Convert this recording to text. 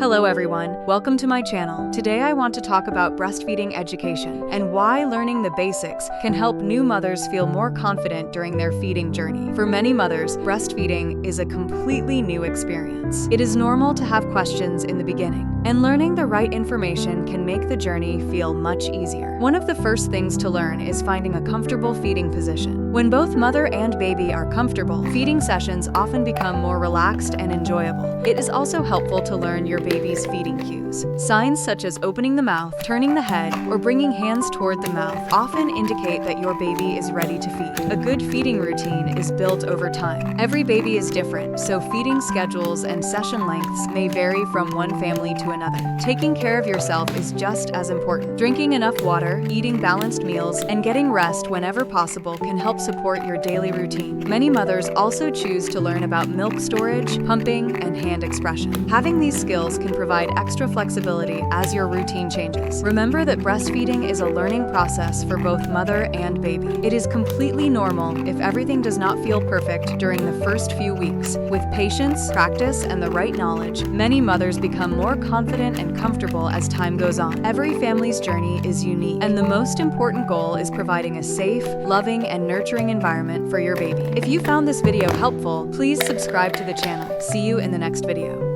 Hello everyone, welcome to my channel. Today I want to talk about breastfeeding education and why learning the basics can help new mothers feel more confident during their feeding journey. For many mothers, breastfeeding is a completely new experience. It is normal to have questions in the beginning, and learning the right information can make the journey feel much easier. One of the first things to learn is finding a comfortable feeding position. When both mother and baby are comfortable, feeding sessions often become more relaxed and enjoyable. It is also helpful to learn your baby's feeding cues. Signs such as opening the mouth, turning the head, or bringing hands toward the mouth often indicate that your baby is ready to feed. A good feeding routine is built over time. Every baby is different, so feeding schedules and session lengths may vary from one family to another. Taking care of yourself is just as important. Drinking enough water, eating balanced meals, and getting rest whenever possible can help support your daily routine. Many mothers also choose to learn about milk storage, pumping, and hand expression. Having these skills can provide extra flexibility as your routine changes. Remember that breastfeeding is a learning process for both mother and baby. It is completely normal if everything does not feel perfect during the first few weeks. With patience, practice, and the right knowledge, many mothers become more confident and comfortable as time goes on. Every family's journey is unique, and the most important goal is providing a safe, loving, and nurturing environment for your baby. If you found this video helpful, please subscribe to the channel. See you in the next video.